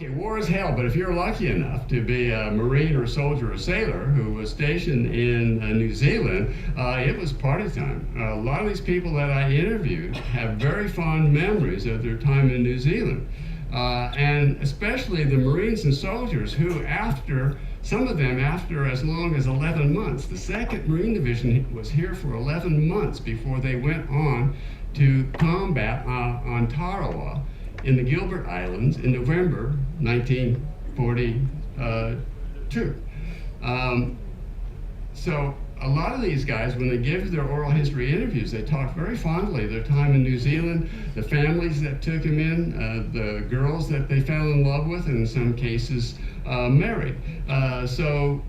Okay, war is hell, but if you're lucky enough to be a Marine or soldier or sailor who was stationed in New Zealand, it was party time. A lot of these people that I interviewed have very fond memories of their time in New Zealand. And especially the Marines and soldiers who some of them after as long as 11 months. The 2nd Marine Division was here for 11 months before they went on to combat on Tarawa in the Gilbert Islands in November 1942. So a lot of these guys, when they give their oral history interviews, they talk very fondly of their time in New Zealand, the families that took them in, the girls that they fell in love with, and in some cases married. So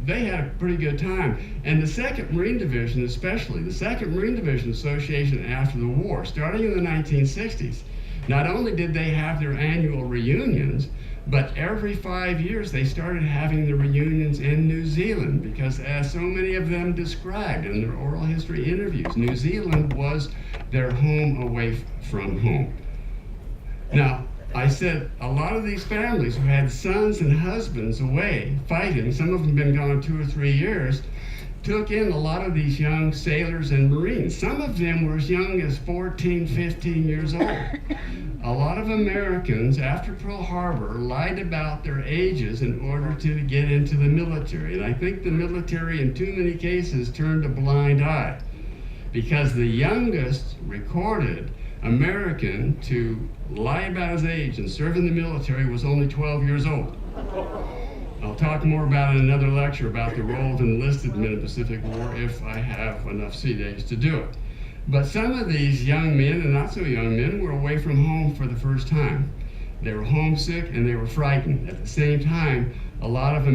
they had a pretty good time. And the 2nd Marine Division especially, the 2nd Marine Division Association after the war, starting in the 1960s, not only did they have their annual reunions, but every 5 years they started having the reunions in New Zealand because, as so many of them described in their oral history interviews, New Zealand was their home away from home. Now, I said a lot of these families who had sons and husbands away fighting, some of them been gone 2 or 3 years, took in a lot of these young sailors and Marines. Some of them were as young as 14, 15 years old. A lot of Americans, after Pearl Harbor, lied about their ages in order to get into the military. And I think the military, in too many cases, turned a blind eye because the youngest recorded American to lie about his age and serve in the military was only 12 years old. I'll talk more about in another lecture about the role of enlisted men in the Pacific War if I have enough sea days to do it. But some of these young men and not so young men were away from home for the first time. They were homesick and they were frightened. At the same time, a lot of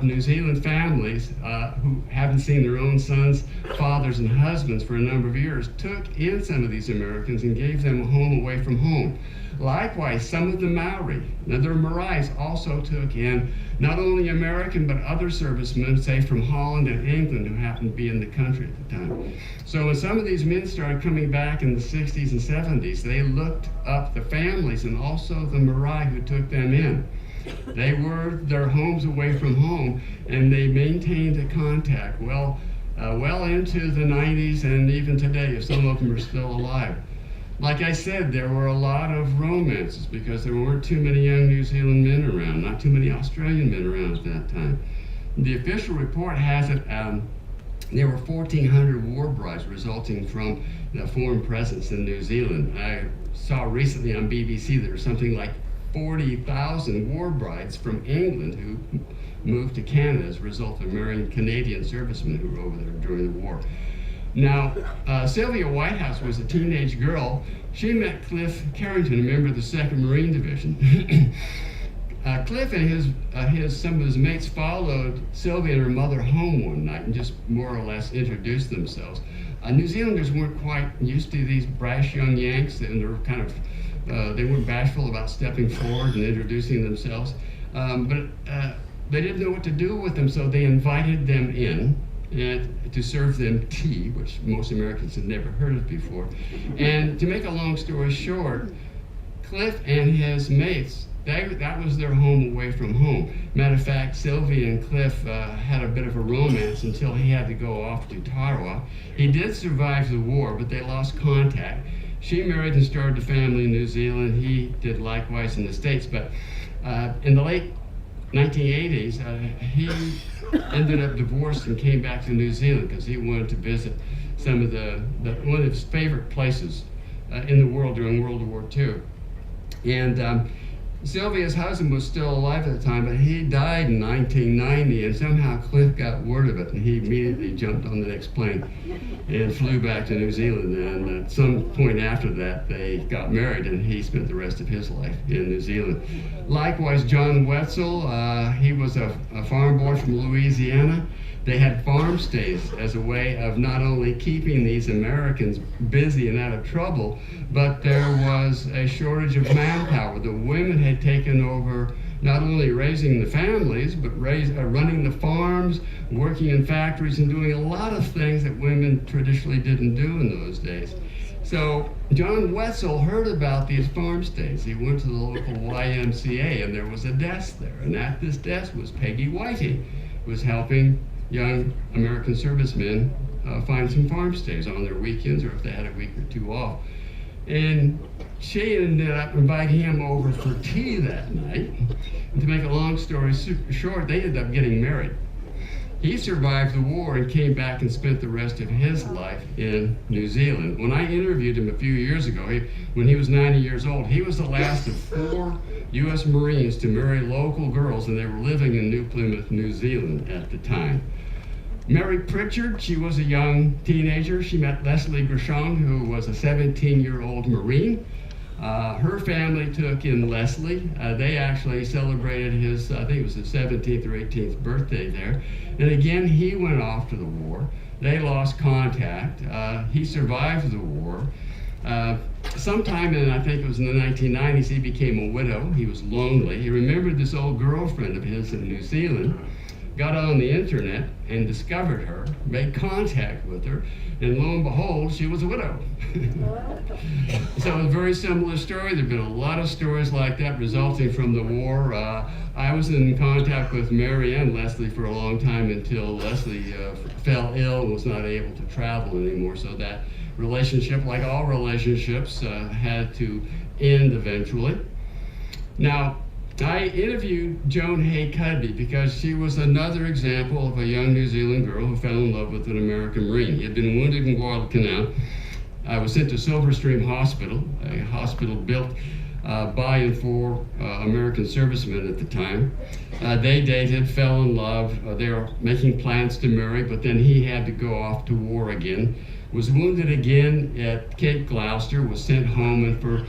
New Zealand families who haven't seen their own sons, fathers, and husbands for a number of years took in some of these Americans and gave them a home away from home. Likewise, some of the Maori, now the Maoris also took in not only American but other servicemen, say from Holland and England, who happened to be in the country at the time. So when some of these men started coming back in the 60s and 70s, they looked up the families and also the Maori who took them in. They were their homes away from home, and they maintained a contact well into the 90s and even today, if some of them are still alive. Like I said, there were a lot of romances because there weren't too many young New Zealand men around, not too many Australian men around at that time. The official report has it there were 1,400 war brides resulting from the foreign presence in New Zealand. I saw recently on BBC there was something like 40,000 war brides from England who moved to Canada as a result of marrying Canadian servicemen who were over there during the war. Now, Sylvia Whitehouse was a teenage girl. She met Cliff Carrington, a member of the 2nd Marine Division. Cliff and some of his mates followed Sylvia and her mother home one night and just more or less introduced themselves. New Zealanders weren't quite used to these brash young Yanks, and they were they weren't bashful about stepping forward and introducing themselves. But they didn't know what to do with them, so they invited them in and to serve them tea, which most Americans had never heard of before. And to make a long story short, Cliff and his mates, that was their home away from home. Matter of fact, Sylvia and Cliff had a bit of a romance until he had to go off to Tarawa. He did survive the war, but they lost contact. She married and started a family in New Zealand. He did likewise in the States, but in the late 1980s, he ended up divorced and came back to New Zealand because he wanted to visit some of one of his favorite places in the world during World War II. And Sylvia's husband was still alive at the time, but he died in 1990, and somehow Cliff got word of it, and he immediately jumped on the next plane and flew back to New Zealand. And at some point after that, they got married, and he spent the rest of his life in New Zealand. Likewise, John Wetzel, he was a farm boy from Louisiana. They had farm stays as a way of not only keeping these Americans busy and out of trouble, but there was a shortage of manpower. The women had taken over not only raising the families, but running the farms, working in factories, and doing a lot of things that women traditionally didn't do in those days. So John Wetzel heard about these farm stays. He went to the local YMCA, and there was a desk there. And at this desk was Peggy Whiting, who was helping young American servicemen find some farm stays on their weekends, or if they had a week or two off. And she ended up inviting him over for tea that night. And to make a long story short, they ended up getting married. He survived the war and came back and spent the rest of his life in New Zealand. When I interviewed him a few years ago, when he was 90 years old, he was the last of 4 U.S. Marines to marry local girls, and they were living in New Plymouth, New Zealand at the time. Mary Pritchard, she was a young teenager. She met Leslie Gershon, who was a 17-year-old Marine. Her family took in Leslie. They actually celebrated his, I think it was his 17th or 18th birthday there. And again, he went off to the war. They lost contact. He survived the war. Sometime in, I think it was in the 1990s, he became a widow. He was lonely. He remembered this old girlfriend of his in New Zealand, got on the internet and discovered her, made contact with her, and lo and behold, she was a widow. So a very similar story. There have been a lot of stories like that resulting from the war. I was in contact with Mary and Leslie for a long time until Leslie fell ill and was not able to travel anymore. So that relationship, like all relationships, had to end eventually. Now, I interviewed Joan Hay Cudby because she was another example of a young New Zealand girl who fell in love with an American Marine. He had been wounded in Guadalcanal. I was sent to Silverstream Hospital, a hospital built by and for American servicemen at the time. They dated, fell in love. They were making plans to marry, but then he had to go off to war again. Was wounded again at Cape Gloucester, was sent home, and for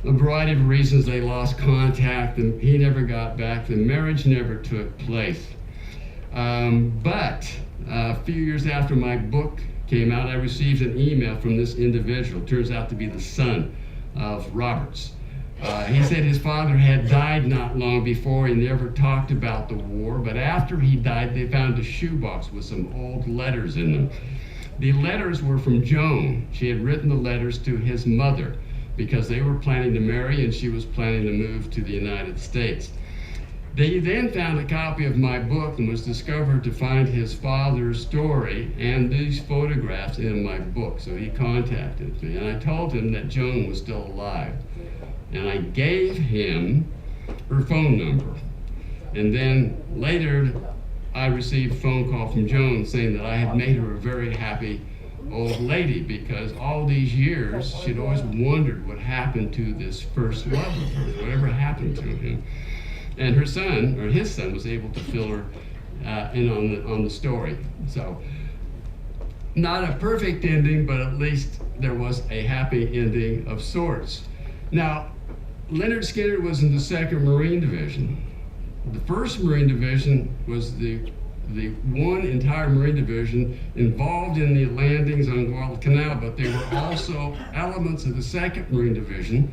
a variety of reasons they lost contact, and he never got back. The marriage never took place. But a few years after my book came out, I received an email from this individual. It turns out to be the son of Roberts. He said his father had died not long before. He never talked about the war, but after he died, they found a shoebox with some old letters in them. The letters were from Joan. She had written the letters to his mother because they were planning to marry and she was planning to move to the United States. They then found a copy of my book and was discovered to find his father's story and these photographs in my book. So he contacted me, and I told him that Joan was still alive. And I gave him her phone number. And then later, I received a phone call from Joan saying that I had made her a very happy old lady, because all these years she'd always wondered what happened to this first love of hers, whatever happened to him. And her son, or his son, was able to fill her in on the story. So, not a perfect ending, but at least there was a happy ending of sorts. Now, Leonard Skinner was in the 2nd Marine Division. The 1st Marine Division was the one entire Marine Division involved in the landings on Guadalcanal, but there were also elements of the 2nd Marine Division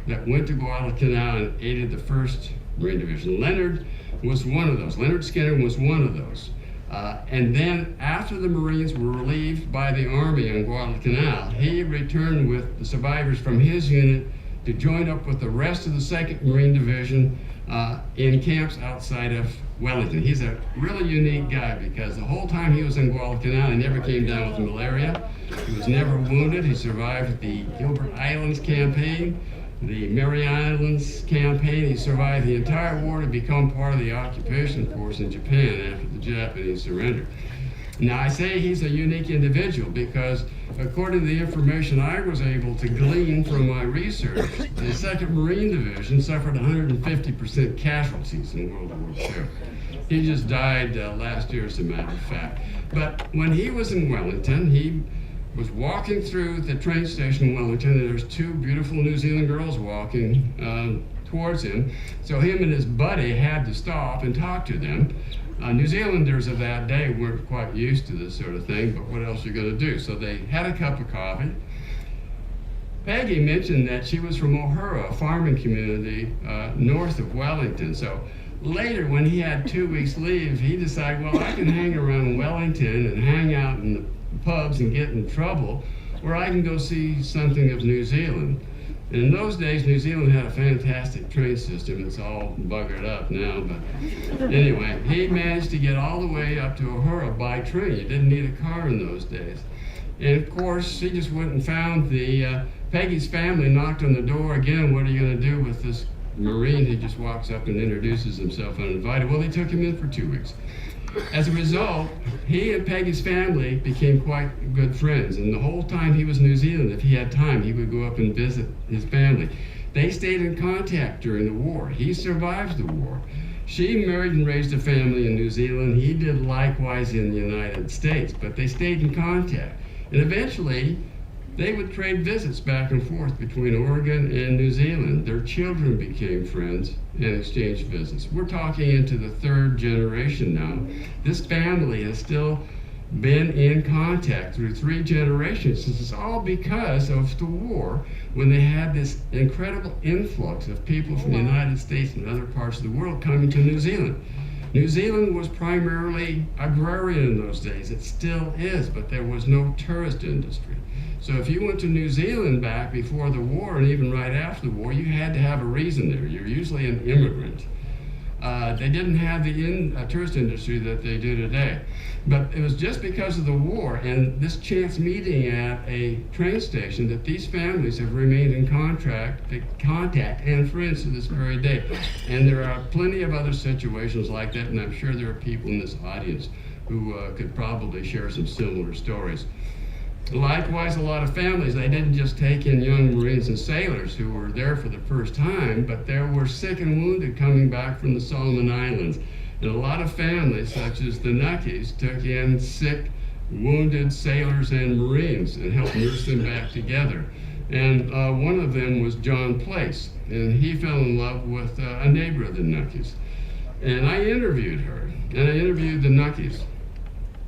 that went to Guadalcanal and aided the 1st Marine Division. Leonard was one of those. Leonard Skinner was one of those. And then after the Marines were relieved by the Army on Guadalcanal, he returned with the survivors from his unit to join up with the rest of the 2nd Marine Division in camps outside of Wellington. He's a really unique guy because the whole time he was in Guadalcanal, he never came down with malaria. He was never wounded. He survived the Gilbert Islands campaign, the Mary Islands campaign. He survived the entire war to become part of the occupation force in Japan after the Japanese surrendered. Now, I say he's a unique individual because, according to the information I was able to glean from my research, the 2nd Marine Division suffered 150% casualties in World War II. He just died last year, as a matter of fact. But when he was in Wellington, he was walking through the train station in Wellington, and there's 2 beautiful New Zealand girls walking towards him. So him and his buddy had to stop and talk to them. New Zealanders of that day weren't quite used to this sort of thing, but what else are you going to do? So they had a cup of coffee. Peggy mentioned that she was from O'Hara, a farming community north of Wellington. So later, when he had 2 weeks leave, he decided, well, I can hang around Wellington and hang out in the pubs and get in trouble, where I can go see something of New Zealand. And in those days, New Zealand had a fantastic train system. It's all buggered up now, but anyway, he managed to get all the way up to Ohura by train. You didn't need a car in those days. And of course, he just went and found Peggy's family, knocked on the door again. What are you going to do with this Marine? He just walks up and introduces himself uninvited. Well, they took him in for 2 weeks. As a result, he and Peggy's family became quite good friends, and the whole time he was in New Zealand, if he had time, he would go up and visit his family. They stayed in contact during the war. He survived the war. She married and raised a family in New Zealand. He did likewise in the United States, but they stayed in contact. And eventually, they would trade visits back and forth between Oregon and New Zealand. Their children became friends and exchanged visits. We're talking into the third generation now. This family has still been in contact through 3 generations. This is all because of the war, when they had this incredible influx of people from the United States and other parts of the world coming to New Zealand. New Zealand was primarily agrarian in those days. It still is, but there was no tourist industry. So if you went to New Zealand back before the war and even right after the war, you had to have a reason there. You're usually an immigrant. They didn't have the tourist industry that they do today. But it was just because of the war and this chance meeting at a train station that these families have remained in contact and friends to this very day. And there are plenty of other situations like that, and I'm sure there are people in this audience who could probably share some similar stories. Likewise, a lot of families, they didn't just take in young Marines and sailors who were there for the first time, but there were sick and wounded coming back from the Solomon Islands. And a lot of families, such as the Nuckies, took in sick, wounded sailors and Marines and helped nurse them back together. And one of them was John Place, and he fell in love with a neighbor of the Nuckies. And I interviewed her, and I interviewed the Nuckies.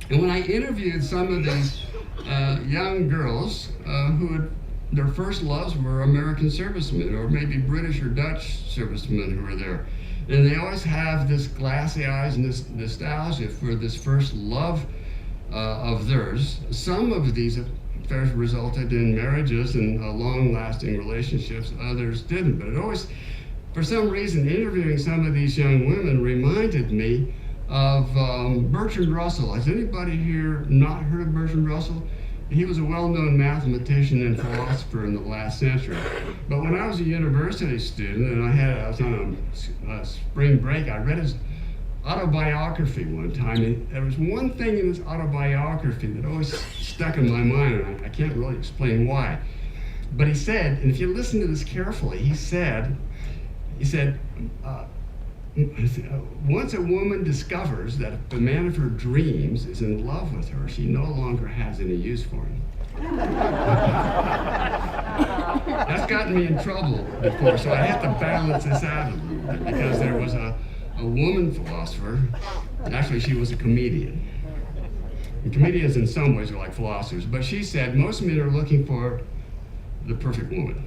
And when I interviewed some of these young girls their first loves were American servicemen, or maybe British or Dutch servicemen who were there. And they always have this glassy eyes and this nostalgia for this first love of theirs. Some of these affairs resulted in marriages and long-lasting relationships. Others didn't. But it always, for some reason, interviewing some of these young women reminded me of Bertrand Russell. Has anybody here not heard of Bertrand Russell? He was a well-known mathematician and philosopher in the last century. But when I was a university student and I was on a spring break, I read his autobiography one time, and there was one thing in his autobiography that always stuck in my mind, and I can't really explain why. But he said, and if you listen to this carefully, he said, once a woman discovers that the man of her dreams is in love with her, she no longer has any use for him. That's gotten me in trouble before, so I have to balance this out a little bit, because there was a woman philosopher. Actually, she was a comedian. And comedians in some ways are like philosophers, but she said most men are looking for the perfect woman,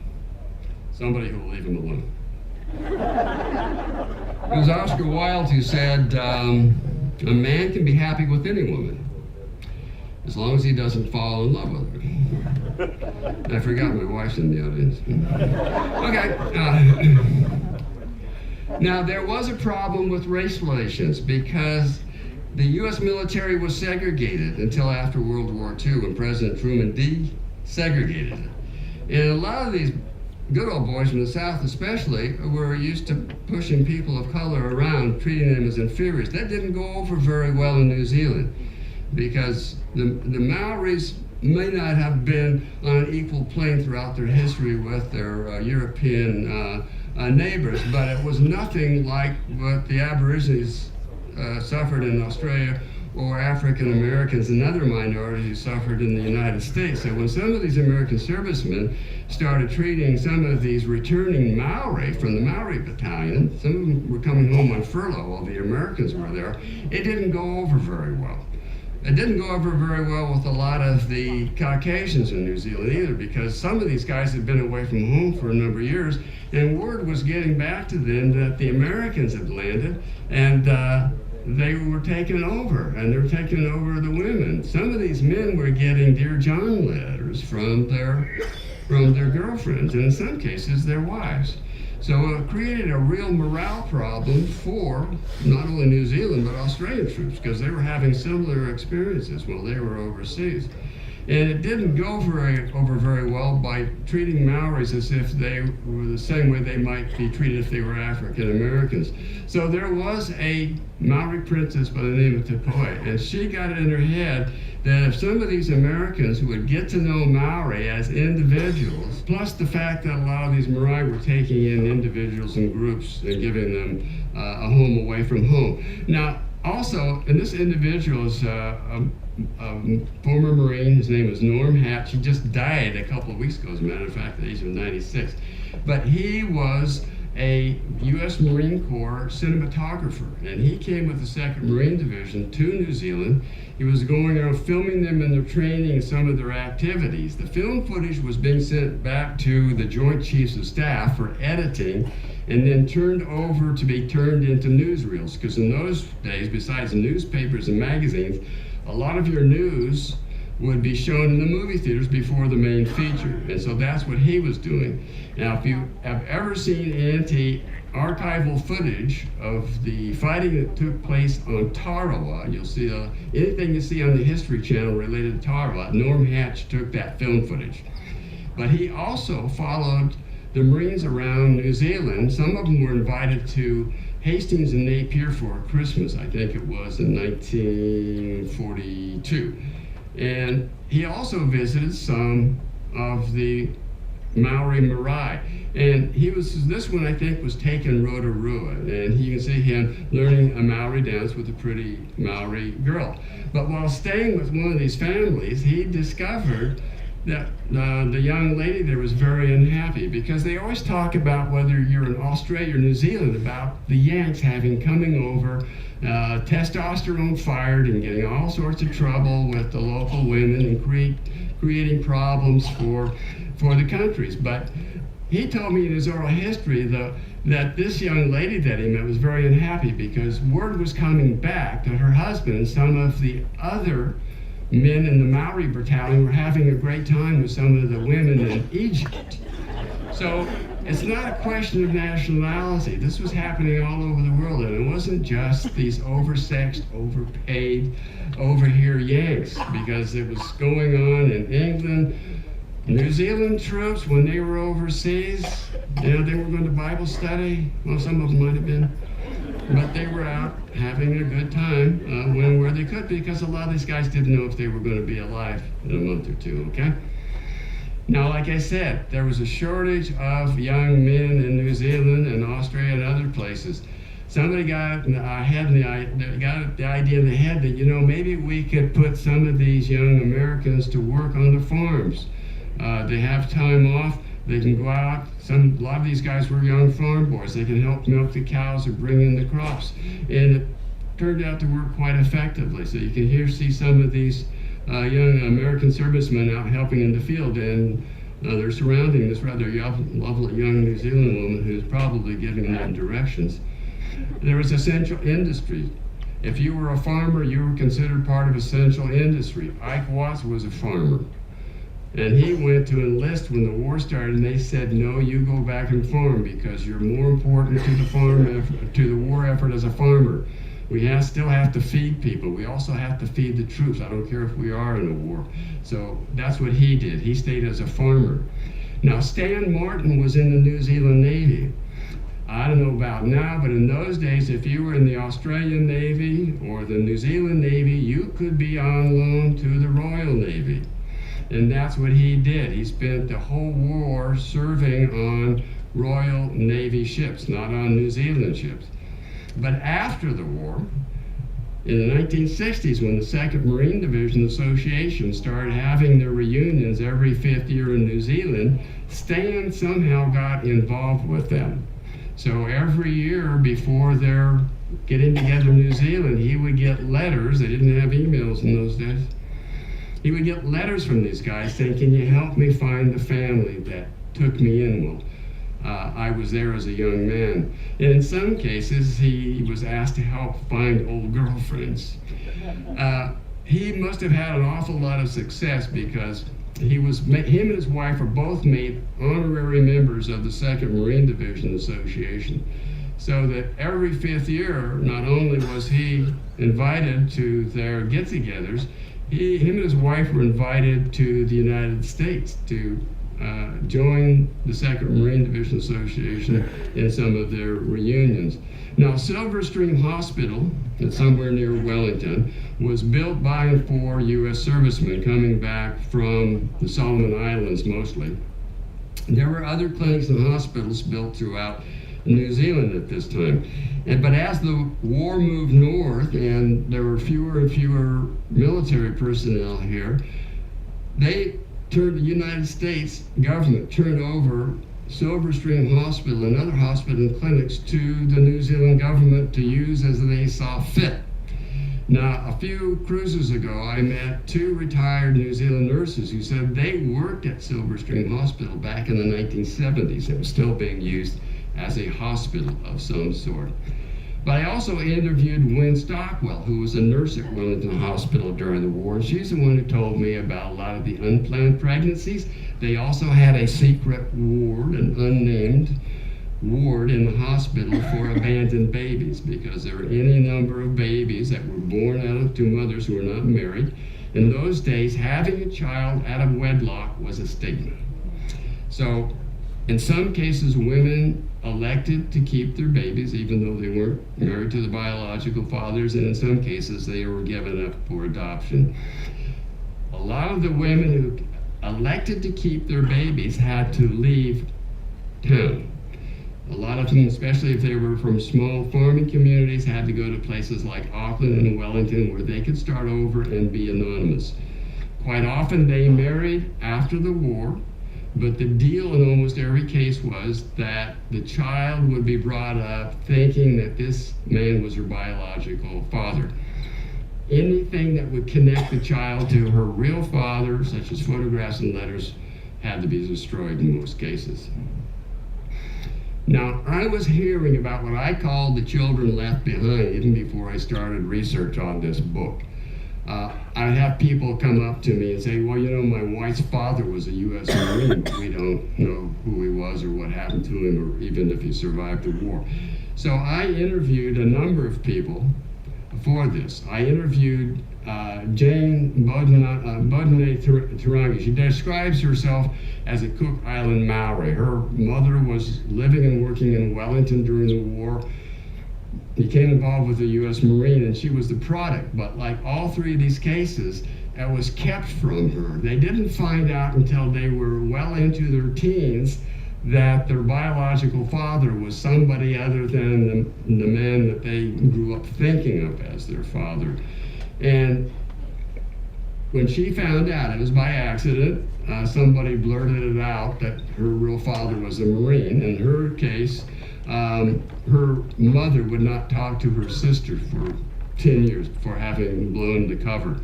somebody who will leave them alone. It was Oscar Wilde who said, a man can be happy with any woman, as long as he doesn't fall in love with her. I forgot my wife's in the audience. Okay. Now, there was a problem with race relations because the U.S. military was segregated until after World War II, when President Truman desegregated it. And a lot of these good old boys from the South especially were used to pushing people of color around, treating them as inferiors. That didn't go over very well in New Zealand, because the Maoris may not have been on an equal plane throughout their history with their European neighbors, but it was nothing like what the Aborigines suffered in Australia, or African Americans and other minorities suffered in the United States. So when some of these American servicemen started treating some of these returning Maori from the Maori battalion, some of them were coming home on furlough while the Americans were there, it didn't go over very well. It didn't go over very well with a lot of the Caucasians in New Zealand either, because some of these guys had been away from home for a number of years, and word was getting back to them that the Americans had landed, and they were taken over, and they're taking over the women. Some of these men were getting Dear John letters from their girlfriends, and in some cases, their wives. So it created a real morale problem for not only New Zealand, but Australian troops, because they were having similar experiences while they were overseas. And it didn't go over very well by treating Maoris as if they were the same way they might be treated if they were African Americans. So there was a Maori princess by the name of Tapoi, and she got it in her head that if some of these Americans would get to know Maori as individuals, plus the fact that a lot of these Maori were taking in individuals and groups and giving them a home away from home. Now, also, and this individual is a former Marine. His name was Norm Hatch. He just died a couple of weeks ago, as a matter of fact, at the age of 96. But he was a U.S. Marine Corps cinematographer, and he came with the 2nd Marine Division to New Zealand. He was going around filming them in their training and some of their activities. The film footage was being sent back to the Joint Chiefs of Staff for editing, and then turned over to be turned into newsreels, because in those days, besides the newspapers and magazines, a lot of your news would be shown in the movie theaters before the main feature, and so that's what he was doing. Now, if you have ever seen anti-archival footage of the fighting that took place on Tarawa, you'll see anything you see on the History Channel related to Tarawa, Norm Hatch took that film footage. But he also followed the Marines around New Zealand. Some of them were invited to Hastings and Napier for Christmas, I think it was in 1942. And he also visited some of the Maori Marae. And this one I think was taken Rotorua, and you can see him learning a Maori dance with a pretty Maori girl. But while staying with one of these families, he discovered that the young lady there was very unhappy, because they always talk about, whether you're in Australia or New Zealand, about the Yanks coming over, testosterone fired, and getting all sorts of trouble with the local women and creating problems for the countries. But he told me in his oral history that this young lady that he met was very unhappy, because word was coming back that her husband and some of the other men in the Maori battalion were having a great time with some of the women in Egypt. So it's not a question of nationality. This was happening all over the world, and it wasn't just these oversexed, overpaid, over here Yanks, because it was going on in England. New Zealand troops, when they were overseas, they were going to Bible study. Well, some of them might have been. But they were out having a good time where they could, because a lot of these guys didn't know if they were going to be alive in a month or two, okay? Now, like I said, there was a shortage of young men in New Zealand and Australia and other places. Somebody got the idea in the head that, maybe we could put some of these young Americans to work on the farms. They have time off. They can go out. A lot of these guys were young farm boys. They can help milk the cows or bring in the crops. And it turned out to work quite effectively. So you can see some of these young American servicemen out helping in the field, and they're surrounding this rather lovely young New Zealand woman who's probably giving them directions. There was essential industry. If you were a farmer, you were considered part of essential industry. Ike Watts was a farmer. And he went to enlist when the war started, and they said, no, you go back and farm, because you're more important to the to the war effort as a farmer. We still have to feed people. We also have to feed the troops. I don't care if we are in a war. So that's what he did. He stayed as a farmer. Now, Stan Martin was in the New Zealand Navy. I don't know about now, but in those days, if you were in the Australian Navy or the New Zealand Navy, you could be on loan to the Royal Navy. And that's what he did. He spent the whole war serving on Royal Navy ships, not on New Zealand ships. But after the war, in the 1960s, when the 2nd Marine Division Association started having their reunions every 5th year in New Zealand, Stan somehow got involved with them. So every year before their getting together in New Zealand, he would get letters. They didn't have emails in those days. He would get letters from these guys saying, can you help me find the family that took me in? Well, I was there as a young man. And in some cases, he was asked to help find old girlfriends. He must have had an awful lot of success because him and his wife were both made honorary members of the 2nd Marine Division Association. So that every 5th year, not only was he invited to their get-togethers, him and his wife were invited to the United States to join the 2nd Marine Division Association in some of their reunions. Now, Silver Stream Hospital, that's somewhere near Wellington, was built by and for U.S. servicemen coming back from the Solomon Islands mostly. There were other clinics and hospitals built throughout New Zealand at this time. But as the war moved north and there were fewer and fewer military personnel here, the United States government turned over Silver Stream Hospital and other hospital and clinics to the New Zealand government to use as they saw fit. Now, a few cruises ago, I met 2 retired New Zealand nurses who said they worked at Silver Stream Hospital back in the 1970s. It was still being used as a hospital of some sort. But I also interviewed Wynne Stockwell, who was a nurse at Wellington Hospital during the war, and she's the one who told me about a lot of the unplanned pregnancies. They also had a secret ward, an unnamed ward in the hospital for abandoned babies, because there were any number of babies that were born out of 2 mothers who were not married. In those days, having a child out of wedlock was a stigma. So in some cases, women elected to keep their babies even though they weren't married to the biological fathers, and in some cases they were given up for adoption. A lot of the women who elected to keep their babies had to leave town. A lot of them, especially if they were from small farming communities, had to go to places like Auckland and Wellington where they could start over and be anonymous. Quite often they married after the war, but the deal in almost every case was that the child would be brought up thinking that this man was her biological father. Anything that would connect the child to her real father, such as photographs and letters, had to be destroyed in most cases. Now, I was hearing about what I called the children left behind even before I started research on this book. I'd have people come up to me and say, well, you know, my wife's father was a U.S. Marine, but we don't know who he was or what happened to him, or even if he survived the war. So I interviewed a number of people for this. I interviewed Jane Bodine-Tarangi. She describes herself as a Cook Island Maori. Her mother was living and working in Wellington during the war, became involved with the U.S. Marine, and she was the product. But like all 3 of these cases, it was kept from her. They didn't find out until they were well into their teens that their biological father was somebody other than the man that they grew up thinking of as their father. And when she found out, it was by accident, somebody blurted it out that her real father was a Marine. In her case, her mother would not talk to her sister for 10 years before having blown the cover.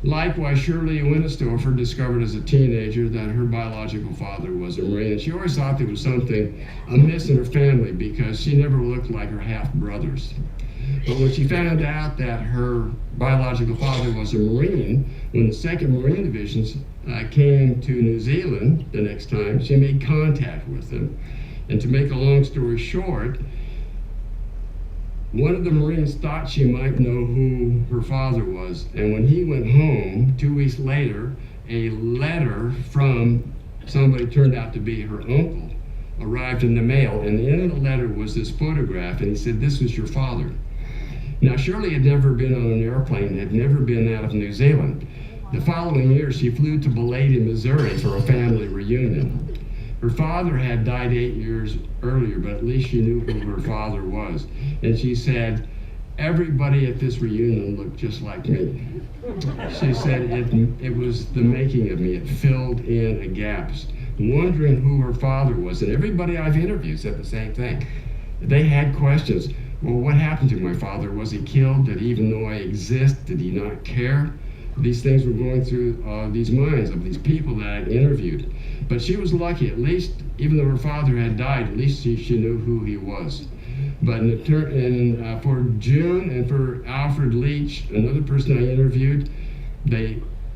Likewise, Shirley Winnestorfer discovered as a teenager that her biological father was a Marine, and she always thought there was something amiss in her family because she never looked like her half-brothers. But when she found out that her biological father was a Marine, when the 2nd Marine Divisions came to New Zealand the next time, she made contact with them. And to make a long story short, one of the Marines thought she might know who her father was, and when he went home 2 weeks later, a letter from somebody turned out to be her uncle arrived in the mail, and in the letter was this photograph, and he said, "This was your father." Now, Shirley had never been on an airplane, had never been out of New Zealand. The following year, she flew to Belatedly, Missouri for a family reunion. Her father had died 8 years earlier, but at least she knew who her father was. And she said, "Everybody at this reunion looked just like me." She said it was the making of me. It filled in the gaps, wondering who her father was. And everybody I've interviewed said the same thing. They had questions. Well, what happened to my father? Was he killed? Did he even know I exist? Did he not care? These things were going through these minds of these people that I'd interviewed. But she was lucky. At least even though her father had died, at least she knew who he was. But for June and for Alfred Leach, another person I interviewed,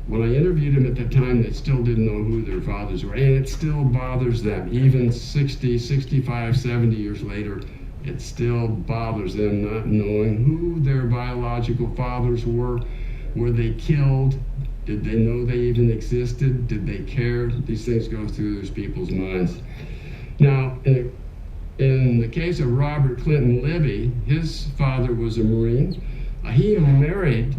when I interviewed him at the time, they still didn't know who their fathers were. And it still bothers them, even 60, 65, 70 years later, it still bothers them not knowing who their biological fathers were. Were they killed? Did they know they even existed? Did they care? These things go through those people's minds. Now, in the case of Robert Clinton Libby, his father was a Marine. He married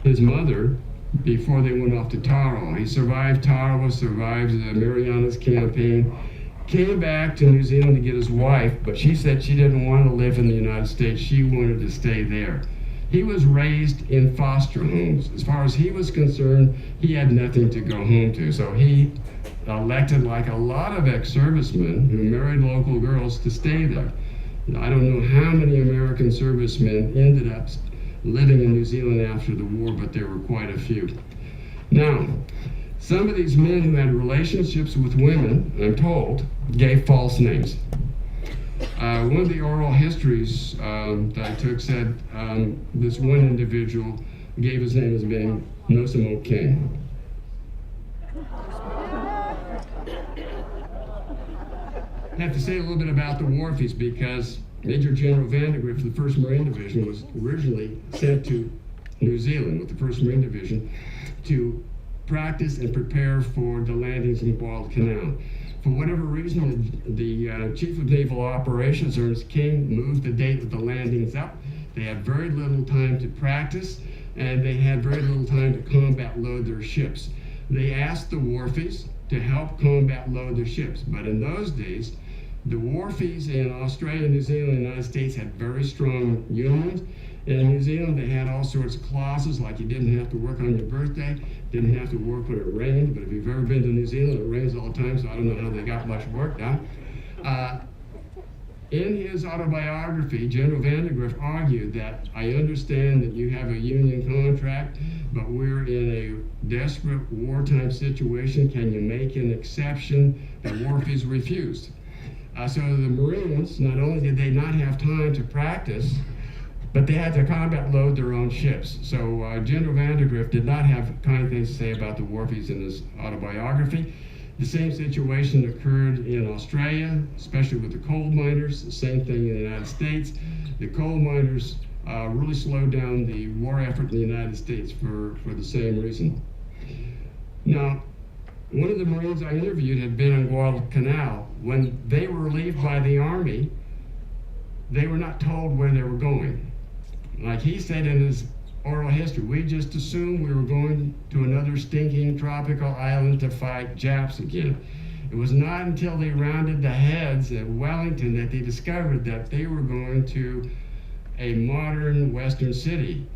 his mother before they went off to Taro. He survived Taro, survived the Marianas Campaign, came back to New Zealand to get his wife, but she said she didn't want to live in the United States. She wanted to stay there. He was raised in foster homes. As far as he was concerned, he had nothing to go home to. So he elected, like a lot of ex-servicemen who married local girls, to stay there. I don't know how many American servicemen ended up living in New Zealand after the war, but there were quite a few. Now, some of these men who had relationships with women, I'm told, gave false names. One of the oral histories that I took said this one individual gave his name as being Nosimo King. I have to say a little bit about the Wharfies because Major General Vandegrift of the 1st Marine Division was originally sent to New Zealand with the 1st Marine Division to practice and prepare for the landings in Guadalcanal. For whatever reason, the Chief of Naval Operations, Ernest King, moved the date of the landings up. They had very little time to practice, and they had very little time to combat load their ships. They asked the Wharfies to help combat load their ships, but in those days, the Wharfies in Australia, New Zealand, and the United States had very strong unions. In New Zealand, they had all sorts of clauses, like you didn't have to work on your birthday, didn't have to work when it rained, but if you've ever been to New Zealand, it rains all the time, so I don't know how they got much work done. In his autobiography, General Vandegrift argued that, I understand that you have a union contract, but we're in a desperate wartime situation. Can you make an exception? The Wharfies refused. So the Marines, not only did they not have time to practice, but they had to combat load their own ships. So General Vandegrift did not have kind things to say about the Wharfies in his autobiography. The same situation occurred in Australia, especially with the coal miners. The same thing in the United States. The coal miners really slowed down the war effort in the United States for the same reason. Now, one of the Marines I interviewed had been on Guadalcanal. When they were relieved by the Army, they were not told where they were going. Like he said in his oral history, we just assumed we were going to another stinking tropical island to fight Japs again. It was not until they rounded the heads at Wellington that they discovered that they were going to a modern Western city.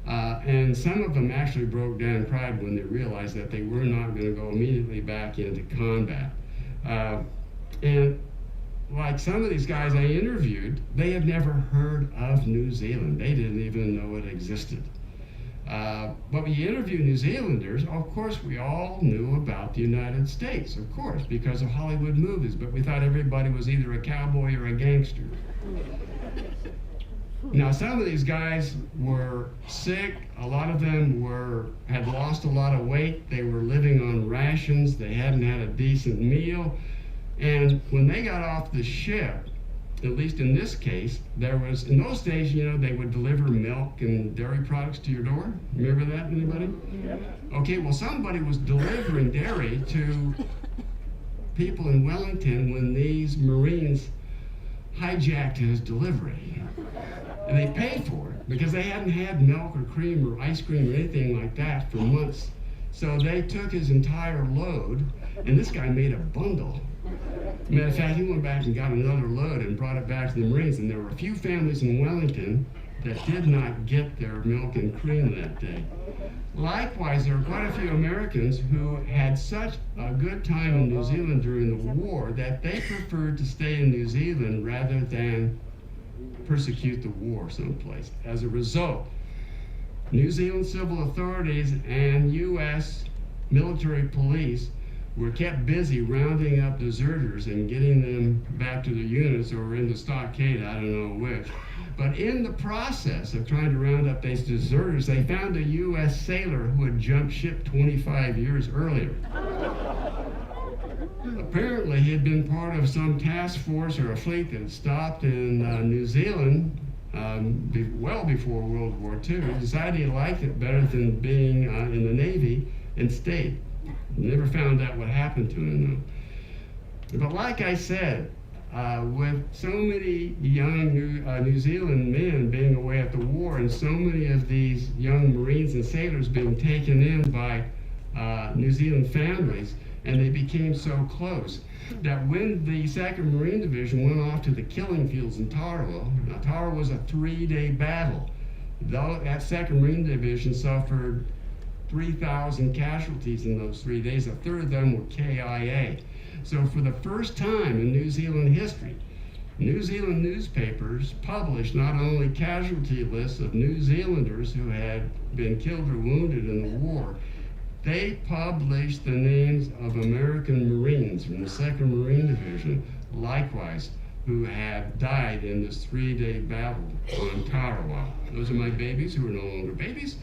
And some of them actually broke down in pride when they realized that they were not going to go immediately back into combat. And like some of these guys I interviewed, they had never heard of New Zealand. They didn't even know it existed. But when you interview New Zealanders, of course we all knew about the United States, of course, because of Hollywood movies, but we thought everybody was either a cowboy or a gangster. Now, some of these guys were sick. A lot of them had lost a lot of weight. They were living on rations. They hadn't had a decent meal. And when they got off the ship, at least in this case, there was, in those days, you know, they would deliver milk and dairy products to your door. Remember that, anybody? Yeah. Okay, well, somebody was delivering dairy to people in Wellington when these Marines hijacked his delivery. And they paid for it because they hadn't had milk or cream or ice cream or anything like that for months. So they took his entire load, and this guy made a bundle. Matter of fact, he went back and got another load and brought it back to the Marines, and there were a few families in Wellington that did not get their milk and cream that day. Likewise, there were quite a few Americans who had such a good time in New Zealand during the war that they preferred to stay in New Zealand rather than persecute the war someplace. As a result, New Zealand civil authorities and U.S. military police were kept busy rounding up deserters and getting them back to their units or in the stockade, I don't know which. But in the process of trying to round up these deserters, they found a U.S. sailor who had jumped ship 25 years earlier. Apparently, he had been part of some task force or a fleet that stopped in New Zealand well before World War II. He decided he liked it better than being in the Navy and stayed. Never found out what happened to him, though. But like I said, with so many young New Zealand men being away at the war and so many of these young Marines and sailors being taken in by New Zealand families, and they became so close that when the 2nd Marine Division went off to the killing fields in Tarawa, now Tarawa was a 3-day battle. Though that 2nd Marine Division suffered 3,000 casualties in those 3 days, a third of them were KIA. So for the first time in New Zealand history, New Zealand newspapers published not only casualty lists of New Zealanders who had been killed or wounded in the war, they published the names of American Marines from the 2nd Marine Division, likewise, who had died in this 3-day battle on Tarawa. Those are my babies who are no longer babies.